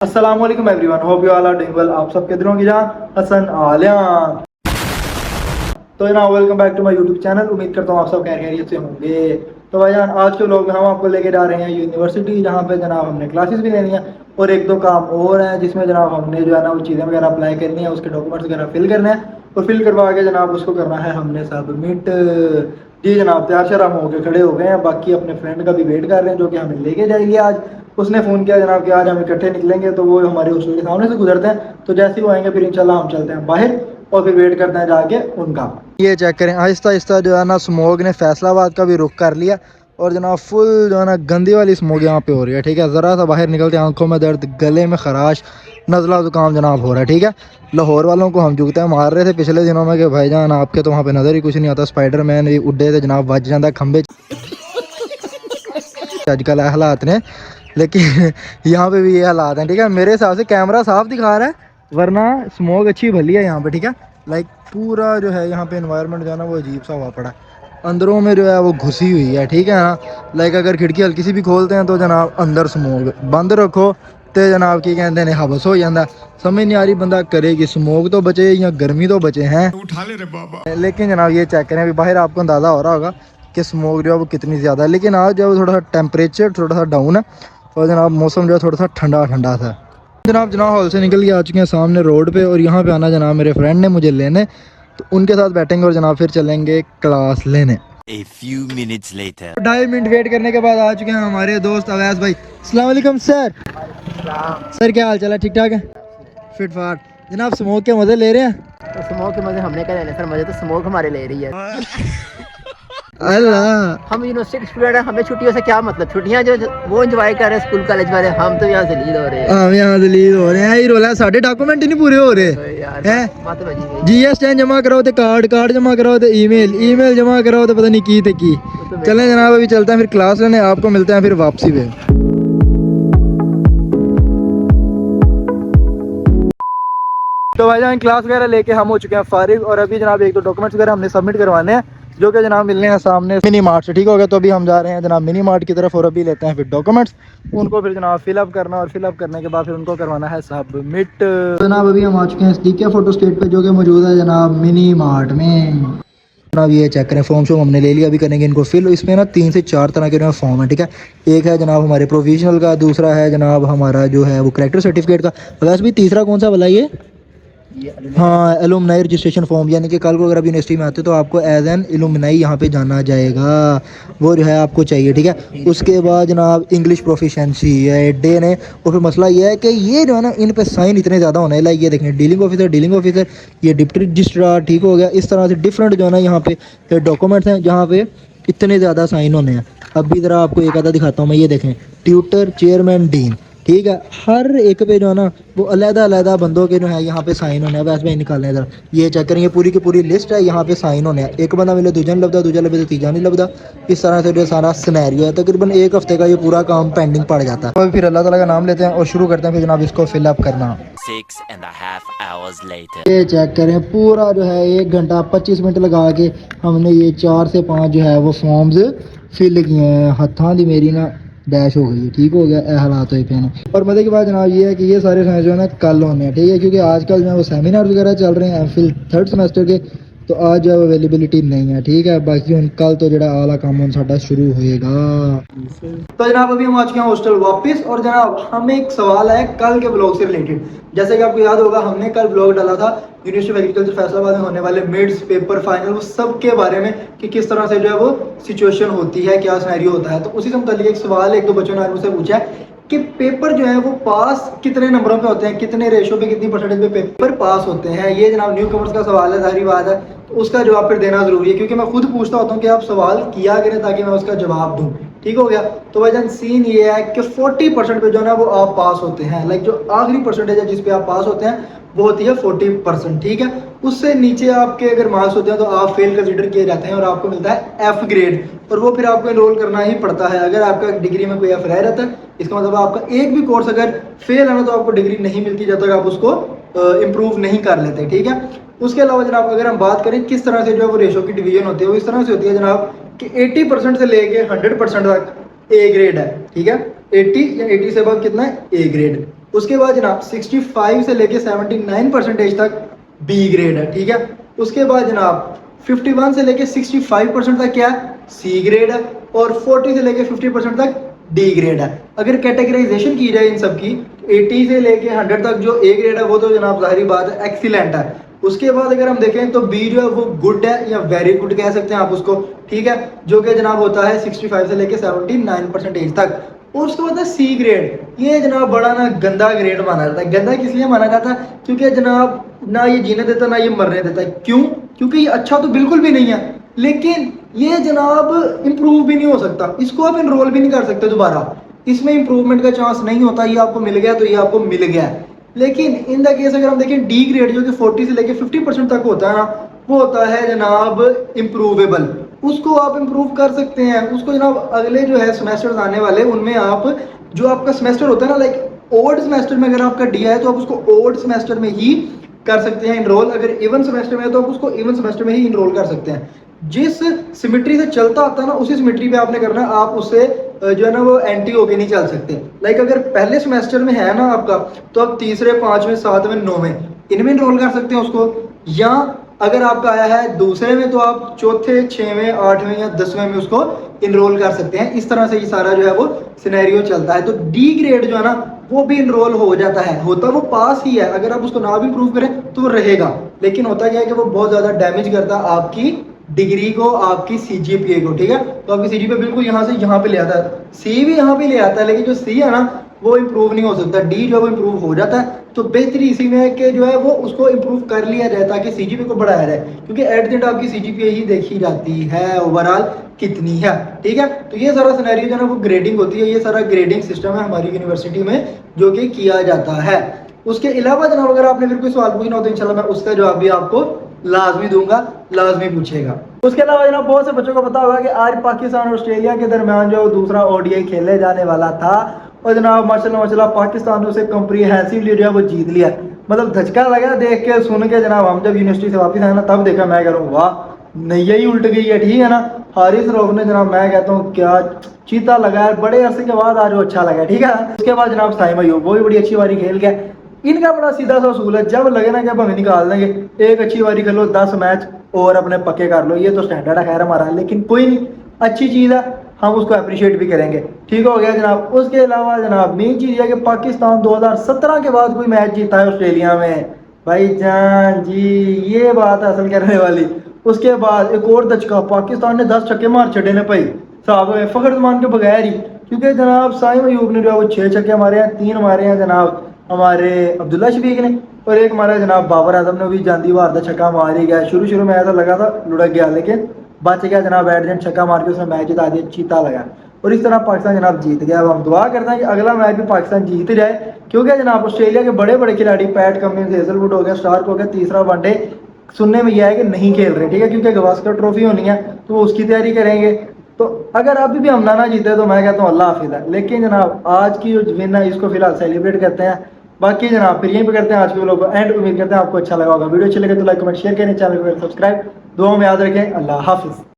अस्सलाम वालेकुम everyone, hope you all are doing well. आप सबके दिलों की जान हसन आलियान। तो जनाब welcome back to my YouTube channel. उम्मीद करता हूँ आप सब खैरियत से होंगे। तो भाईजान आज के व्लॉग में हम आपको लेके जा रहे हैं यूनिवर्सिटी, जहाँ पे जनाब हमने क्लासेस भी लेनी है और एक दो काम और हैं जिसमें जनाब हमने जो है ना वो चीज़ें वगैरह अप्लाई करनी है, उसके डॉक्यूमेंट्स वगैरह फिल करने हैं और फिल करवा के जनाब उसको करना है हमने सबमिट। जी जनाब तैयार शर हम होकर खड़े हो गए हैं, बाकी अपने फ्रेंड का भी वेट कर रहे हैं जो कि हमें लेके जाएगी आज। उसने फ़ोन किया जनाब कि आज हम इकट्ठे निकलेंगे, तो वो हमारे हॉस्टल के सामने से गुजरते हैं, तो जैसे ही वो आएंगे फिर इंशाल्लाह हम चलते हैं बाहर और फिर वेट करते हैं जाके उनका। ये चेक करें, आहिस्ता आहिस्ता जो है ना स्मोक ने फैसलाबाद का भी रुख कर लिया और जनाब फुल जो है ना गंदी वाली स्मोक यहाँ पे हो रही है। ठीक है, ज़रा सा बाहर निकलते आंखों में दर्द, गले में खराश, नज़ला ज़ुकाम जनाब हो रहा है। ठीक है, लाहौर वालों को हम जुगते मार रहे थे पिछले दिनों में कि भाईजान आपके तो वहाँ पे नज़र ही कुछ नहीं आता, स्पाइडरमैन भी उड्डे थे जनाब, बच जाता खंबे आजकल हालात ने। लेकिन यहाँ पे भी ये हालात हैं। ठीक है, मेरे हिसाब से कैमरा साफ दिखा रहा है, वरना स्मोक अच्छी भली है यहाँ पे। ठीक है, लाइक पूरा जो है यहाँ पे एनवायरनमेंट जो है ना वो अजीब सा हुआ पड़ा है, अंदरों में जो है वो घुसी हुई है। ठीक है ना, लाइक अगर खिड़की हल्की सी भी खोलते हैं तो जनाब अंदर स्मोक, बंद रखो तो जनाब की कहते हैं हबस हो जाता। समझ नहीं आ रही बंदा करे कि स्मोक तो बचे या गर्मी तो बचे हैं, उठा ले रे बाबा। लेकिन जनाब ये चेक करें, अभी बाहर आपको अंदाज़ा हो रहा होगा कि स्मोक जो है वो कितनी ज़्यादा है। लेकिन आज जो है थोड़ा सा टेम्परेचर थोड़ा सा डाउन है और जनाब मौसम जो है थोड़ा सा ठंडा ठंडा सा। जनाब हॉल से निकल के आ चुके हैं सामने रोड पे और यहाँ पे आना जनाब मेरे फ्रेंड ने मुझे लेने, तो उनके साथ बैठेंगे और जनाब फिर चलेंगे क्लास लेने। A few minutes later. 2.5 minute wait करने के बाद आ चुके हैं हमारे दोस्त अवैस भाई। अस्सलाम वालेकुम सर। सर क्या हाल चाल है, ठीक ठाक है? फिट फाट। जनाब स्मोक के मज़े ले रहे हैं? तो स्मोक के मजे हमने क्या लेने सर, मजे तो स्मोक हमारे ले रही है। अल्लाह, हम यूनिवर्सिटी स्टूडेंट हैं, हमें छुट्टियों से क्या मतलब, छुट्टियां जो वो एंजॉय कर रहे हैं स्कूल कॉलेज वाले, हम तो यहाँ से लीड हो रहे हैं। हम यहाँ दलील हो रहे हैं, ये रोला साढ़े डॉक्यूमेंट ही नहीं पूरे हो रहे तो यार हैं। बात बजी गई। जीएसटी जमा कराओ तो कार्ड जमा कराओ तो ईमेल जमा कराओ तो पता नहीं की थे की। चलें जनाब अभी चलते हैं फिर क्लास लेने, आपको मिलते हैं फिर वापसी पे। तो भाईजान क्लास वगैरह लेके हम हो चुके हैं फारिग और अभी जनाब एक दो डॉक्यूमेंट्स वगैरह हमने सबमिट करवाने हैं जो कि जनाब मिलने हैं सामने मिनी मार्ट से। ठीक हो गया, तो अभी हम जा रहे हैं जनाब मिनी मार्ट की तरफ और अभी लेते हैं फिर डॉक्यूमेंट्स, उनको फिर जनाब फिलअप करना और फिलअप करने के बाद फिर उनको करवाना है सबमिट। जनाब अभी हम आ चुके हैं स्टीके फोटो स्टेट पे जो कि मौजूद है जनाब मिनी मार्ट में। जनाब ये चेक करें, फॉर्म शॉर्म हमने ले लिया, अभी करेंगे इनको फिल। इसमें ना 3 से 4 तरह के फॉर्म है। ठीक है, एक है जनाब हमारे प्रोविजनल का, दूसरा है जनाब हमारा जो है वो करेक्टर सर्टिफिकेट का, वैसे भी तीसरा कौन सा बताइए? हाँ, एलुमनाई रजिस्ट्रेशन फॉर्म, यानी कि कल को अगर आप यूनिवर्सिटी में आते हो तो आपको एज एन एलुमनाई यहाँ पे जाना जाएगा, वो जो है आपको चाहिए। ठीक है, उसके बाद जनाब इंग्लिश प्रोफिशेंसी है डे ने। और फिर मसला ये है कि ये जो है ना इन पे साइन इतने ज़्यादा होने लाइक ये देखें, डीलिंग ऑफिसर, ये डिप्टी रजिस्ट्रार। ठीक हो गया, इस तरह से डिफरेंट जो है ना यहाँ पे डॉक्यूमेंट्स हैं जहाँ पे इतने ज़्यादा साइन होने हैं। अभी ज़रा आपको एक आधा दिखाता हूँ मैं, ये देखें ट्यूटर, चेयरमैन, डीन। ठीक है, हर एक पे जो है ना वो अलग-अलग बंदों के जो है यहाँ पे साइन होने हैं। वैसे में निकालने हैं, ये चेक करें, ये पूरी की पूरी लिस्ट है, यहाँ पे साइन होने हैं। एक बंदा मिले दूजा नहीं लभदा, दूजा लभे तो तीजा नहीं लभदा। इस तरह से जो सारा सिनेरियो है, तकरीबन 1 हफ्ते का ये पूरा काम पेंडिंग पड़ जाता है। तो फिर अल्लाह ताला का नाम लेते हैं और शुरू करते हैं फिर जनाब इसको फिलअप करना। 6.5 hours later. ये चेक करें, पूरा जो है 1 घंटा 25 मिनट लगा के हमने ये 4 से 5 जो है वो फॉर्म्स फिल किए हैं। हथां दी मेरी ना डैश हो गई है। ठीक हो गया, ए हालात हुए पे हैं। और मजे की बात जनाब ये है कि ये सारे साइंस जो है ना कल होने हैं। ठीक है, क्योंकि आजकल जो है वो सेमिनार वगैरह चल रहे हैं एमफिल 3rd सेमेस्टर के, तो आज जो अवेलेबिलिटी नहीं है। ठीक है, बाकी हम कल तो जो आला काम साडा शुरू होएगा। तो जनाब अभी हम आ चुके हैं हॉस्टल वापस और जनाब हमें एक सवाल है कल के ब्लॉग से रिलेटेड। जैसे कि आपको याद होगा हमने कल ब्लॉग डाला था यूनिवर्सिटी ऑफ एग्रीकल्चर फैसलाबाद में होने वाले मिड्स, पेपर, फाइनल, वो सब के बारे में कि किस तरह से जो है वो सिचुएशन होती है, क्या सिनेरियो होता है। तो उसी से मुताल्लिक एक सवाल एक दो बच्चों ने आज मुझसे पूछा है कि पेपर जो है वो पास कितने नंबरों पे होते हैं, कितने रेशो पे, कितनी परसेंटेज पे पेपर पास होते हैं। ये जनाब न्यू कमर्स का सवाल है, सारी बात है, तो उसका जवाब फिर देना जरूरी है क्योंकि मैं खुद पूछता होता हूँ कि आप सवाल किया करें ताकि मैं उसका जवाब दूँ। ठीक हो गया, तो भाईजान सीन ये है कि 40% पे जो है ना वो आप पास होते हैं। लाइक जो आखिरी परसेंटेज है जिस पे आप पास होते हैं वो होती है 40%। ठीक है, उससे नीचे आपके अगर मार्क्स होते हैं तो आप फेल कंसीडर किए जाते हैं और आपको मिलता है F ग्रेड, और वो फिर आपको एनरोल करना ही पड़ता है। अगर आपका डिग्री में कोई F रह रहता है इसका मतलब आपका एक भी कोर्स अगर फेल है ना तो आपको डिग्री नहीं मिलती जब तक आप उसको इम्प्रूव नहीं कर लेते। ठीक है, उसके अलावा जनाब अगर हम बात करें किस तरह से जो है वो रेशो की डिवीजन होती है, वो इस तरह से होती है जनाब कि 80% से लेके 100% तक ए ग्रेड है। ठीक है, 80 या 80 से बाद कितना है, ए ग्रेड। उसके बाद जनाब 65 से लेके 79% तक बी ग्रेड है, ठीक है। उसके बाद जनाब 51 से लेके 65% तक क्या है, सी ग्रेड है। और 40 से लेके 50% तक डी ग्रेड है। अगर कैटेगराइजेशन की जाए इन सब की, 80 से लेके 100 तक जो ए ग्रेड है वो तो जनाब जाहिर बात है एक्सीलेंट है। उसके बाद अगर हम देखें तो बी जो है वो गुड है या वेरी गुड कह सकते हैं आप उसको, ठीक है, जो कि जनाब होता है 65 से लेके 79% तक। और उसके बाद है सी ग्रेड। ये जनाब बड़ा ना गंदा ग्रेड माना जाता है। गंदा किस लिए माना जाता है, क्योंकि जनाब ना ये जीने देता ना ये मरने देता है। क्यों? क्योंकि ये अच्छा तो बिल्कुल भी नहीं है, लेकिन ये जनाब इंप्रूव भी नहीं हो सकता, इसको आप इनरोल भी नहीं कर सकते दोबारा, इसमें इंप्रूवमेंट का चांस नहीं होता। ये आपको मिल गया तो ये आपको मिल गया है। लेकिन इन द केस अगर हम देखें डी ग्रेड जो कि 40 से लेके 50% तक होता है ना, वो होता है जनाब इम्प्रूवेबल। उसको आप इम्प्रूव कर सकते हैं, उसको जनाब अगले जो है सेमेस्टर्स आने वाले उनमें आप जो आपका सेमेस्टर होता है ना, लाइक ओड सेमेस्टर में अगर आपका डी है तो आप उसको ओड सेमेस्टर में ही कर सकते हैं इनरोल। अगर इवन सेमेस्टर में है तो आप उसको इवन सेमेस्टर में ही इनरोल कर सकते हैं। जिस सिमेट्री से चलता आता है ना उसी सिमेट्री पे आपने करना है, आप उससे जो है ना वो एंटी होके नहीं चल सकते। लाइक अगर पहले सेमेस्टर में है ना आपका, तो आप तीसरे, पांचवें, सातवें, नौवें इनमें इनरोल कर सकते हैं उसको। या अगर आपका आया है दूसरे में तो आप चौथे, छवें, आठवें या 10वें में उसको इनरोल कर सकते हैं। इस तरह से ये सारा जो है वो सिनेरियो चलता है। तो डी ग्रेड जो है ना वो भी इनरोल हो जाता है, होता वो पास ही है। अगर आप उसको ना भी इम्प्रूव करें तो वो रहेगा, लेकिन होता क्या है कि वो बहुत ज्यादा डैमेज करता है आपकी डिग्री को, आपकी सीजीपीए को, ठीक है। तो आपकी सीजीपीए बिल्कुल यहाँ से यहाँ पे ले आता है, सी भी यहाँ पे ले आता है, लेकिन जो सी है ना वो इम्प्रूव नहीं हो सकता। डी जो है वो इम्प्रूव हो जाता है। तो बेहतरी इसी में है कि जो है वो उसको इम्प्रूव कर लिया जाए ताकि सीजीपीए को बढ़ाया जाए, क्योंकि एट द एंड आपकी सीजीपीए ही देखी जाती है ओवरऑल कितनी है, ठीक है। तो ये सारा सिनेरियो जो है ना वो ग्रेडिंग होती है, ये सारा ग्रेडिंग सिस्टम है हमारी यूनिवर्सिटी में जो कि किया जाता है। उसके अलावा जनाब अगर आपने फिर कोई सवाल पूछना हो तो इंशाल्लाह मैं उसका जवाब भी आपको लाजमी दूंगा, लाजमी पूछेगा। उसके अलावा जनाब बहुत से बच्चों को पता होगा कि आज पाकिस्तान और ऑस्ट्रेलिया के दरमियान जो दूसरा ओडीआई खेले जाने वाला था, और जनाब माशाल्लाह पाकिस्तान ने उसे कॉम्प्रिहेंसिवली जो है वो जीत लिया। मतलब धचका लगा देख के, सुन के। जनाब हम जब यूनिवर्सिटी से वापस आए ना तब देखा, मैं कह रहा हूँ वाह नैया ही उल्ट गई है, ठीक है ना। हारिस रऊफ ने जनाब मैं कहता हूँ क्या चीता लगा है, बड़े अरसे के बाद आज वो अच्छा लगा, ठीक है। उसके बाद जनाब साइम अयूब वो भी बड़ी अच्छी बारी खेल गया। इनका बड़ा सीधा सा उसूल है, जब लगे ना कि अब हमें निकाल देंगे, एक अच्छी बारी खेलो, 10 मैच और अपने पक्के कर लो। ये तो स्टैंडर्ड है खैर हमारा, लेकिन कोई नहीं, अच्छी चीज़ है, हम उसको अप्रिशिएट भी करेंगे, ठीक हो गया जनाब। उसके अलावा जनाब मेन चीज़ है कि पाकिस्तान 2017 के बाद कोई मैच जीता है ऑस्ट्रेलिया में, भाईजान जी, ये बात असल करने वाली। उसके बाद एक और दचका, पाकिस्तान ने 10 छक्के मार छड़े ने भाई साहब, फखर जमान के बगैर ही, क्योंकि जनाब साइम अयूब ने जो है वो 6 छक्के मारे हैं, 3 मारे हैं जनाब हमारे अब्दुल्ला शफीक ने, और एक मारा जनाब बाबर आजम ने भी जानदी वार का छक्का मार ही गया। शुरू में ऐसा लगा था लुढ़क गया, लेकिन बच गया जनाब, एडजेंट छक्का मार के उसने मैच जिता दिया, चीता लगा। और इस तरह पाकिस्तान जनाब जीत गया। अब हम दुआ करते हैं कि अगला मैच भी पाकिस्तान जीत जाए, क्योंकि जनाब ऑस्ट्रेलिया के बड़े बड़े खिलाड़ी पैट कमिंस, हेजलवुड हो गया, स्टार्क हो गया, तीसरा वनडे सुनने में यह है कि नहीं खेल रहे, ठीक है, क्योंकि गवास्कर ट्रॉफी होनी है तो वो उसकी तैयारी करेंगे। तो अगर अभी भी हम ना जीते तो मैं कहता हूँ अल्लाह हाफिज़ है। लेकिन जनाब आज की जो विन है इसको फिलहाल सेलिब्रेट करते हैं। बाकी जनाब फिर यहीं पे करते हैं आज के व्लॉग को एंड। उम्मीद करते हैं आपको अच्छा लगा होगा। वीडियो अच्छी लगे तो लाइक कमेंट शेयर करें, चैनल को सब्सक्राइब। दुआ में याद रखें। अल्लाह हाफिज़।